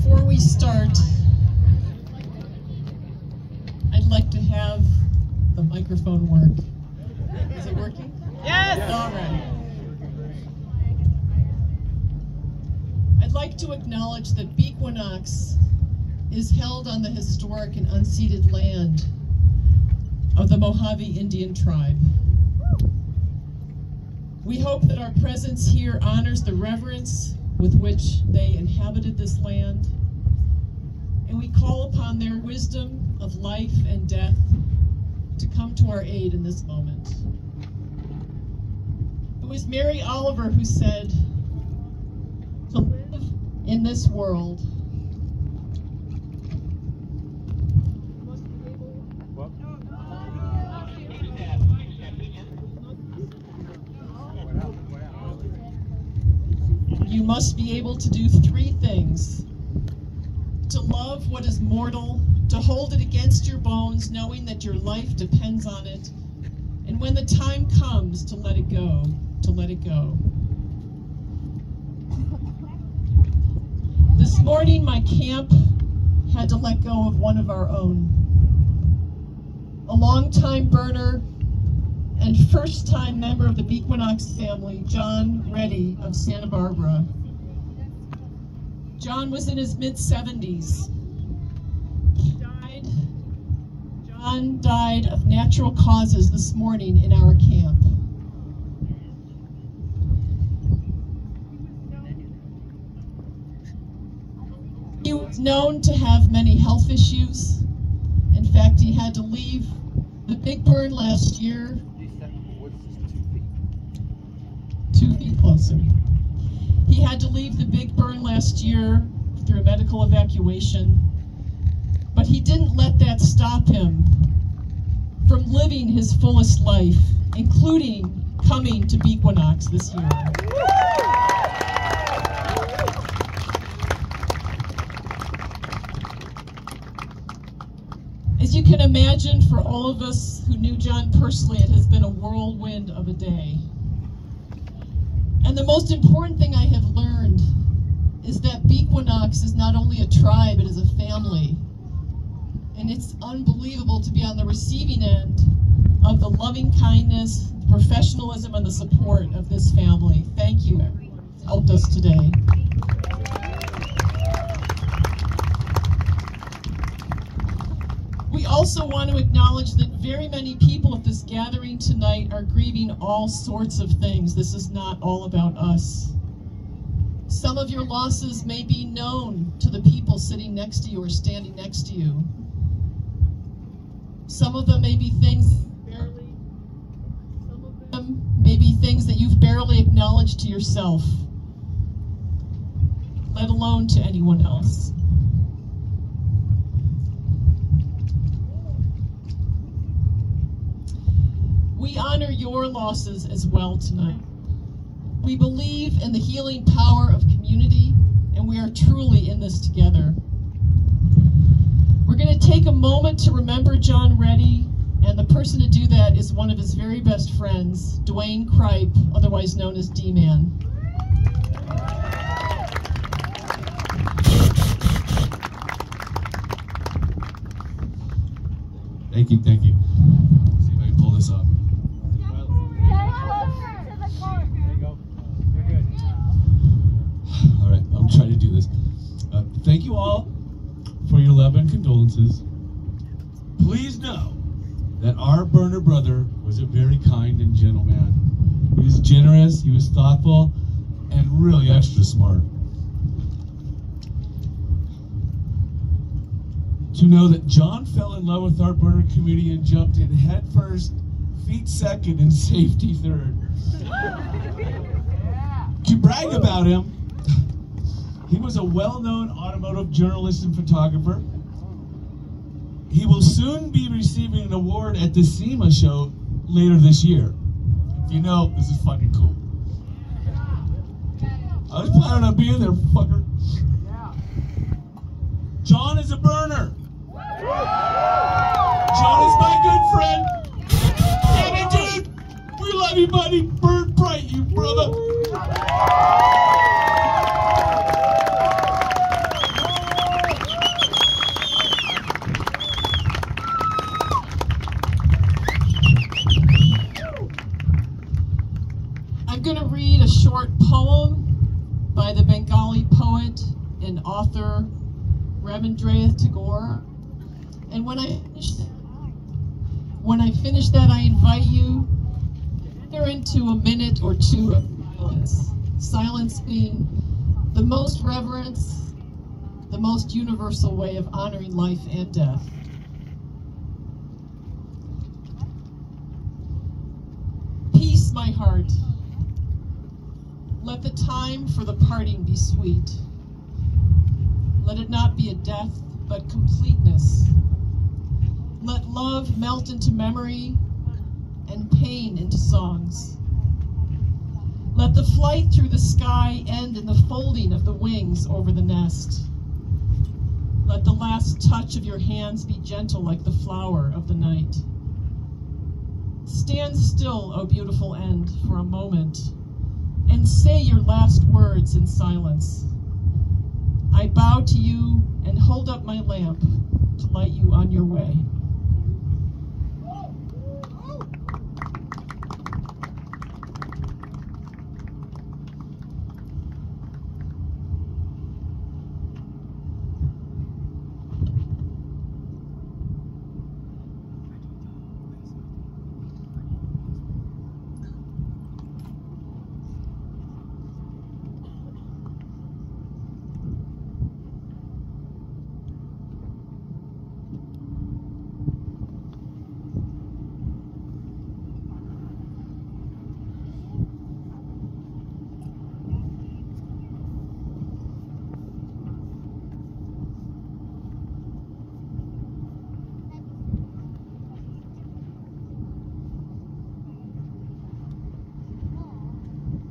Before we start, I'd like to have the microphone work. Is it working? Yes! All right. I'd like to acknowledge that BEquinox is held on the historic and unceded land of the Mojave Indian tribe. We hope that our presence here honors the reverence with which they inhabited this land, and we call upon their wisdom of life and death to come to our aid in this moment. It was Mary Oliver who said, "To live in this world, you must be able to do three things: to love what is mortal, to hold it against your bones, knowing that your life depends on it, and when the time comes, to let it go, to let it go." This morning, my camp had to let go of one of our own. A longtime burner and first-time member of the BEquinox family, John Rettie of Santa Barbara. John was in his mid-70s. John died of natural causes this morning in our camp. He was known to have many health issues. In fact, he had to leave the big burn last year. 2 feet closer. He had to leave the big burn last year through a medical evacuation, but he didn't let that stop him from living his fullest life, including coming to BEquinox this year. As you can imagine, for all of us who knew John personally, it has been a whirlwind of a day. And the most important thing I have learned is that BEquinox is not only a tribe, it is a family. And it's unbelievable to be on the receiving end of the loving kindness, the professionalism, and the support of this family. Thank you, everyone who's helped us today. We also want to acknowledge that very many people at this gathering tonight are grieving all sorts of things. This is not all about us. Some of your losses may be known to the people sitting next to you or standing next to you. Some of them may be things that you've barely acknowledged to yourself, let alone to anyone else. We honor your losses as well tonight. We believe in the healing power of community, and we are truly in this together. We're going to take a moment to remember John Rettie, and the person to do that is one of his very best friends, Dwayne Kripe, otherwise known as D-Man. Thank you, thank you. Let's see if I can pull this up. All right, I'm trying to do this. Thank you all for your love and condolences. Please know that our burner brother was a very kind and gentle man. He was generous, he was thoughtful, and really extra smart. To know that John fell in love with our burner community and jumped in head first, feet second, and safety third. To brag about him, he was a well-known automotive journalist and photographer. He will soon be receiving an award at the SEMA show later this year. If you know, this is fucking cool. I was planning on being there, fucker. John is a burner. John is my good friend. Damn it, dude! We love you, buddy. Burn bright, you brother. 1, 2, 3, 4. short poem by the Bengali poet and author Rabindranath Tagore. And when I finish that, I invite you into a minute or two of silence. Silence being the most reverence, the most universal way of honoring life and death. Peace, my heart. Let the time for the parting be sweet. Let it not be a death, but completeness. Let love melt into memory and pain into songs. Let the flight through the sky end in the folding of the wings over the nest. Let the last touch of your hands be gentle like the flower of the night. Stand still, O beautiful end, for a moment, and say your last words in silence. I bow to you and hold up my lamp to light you on your way.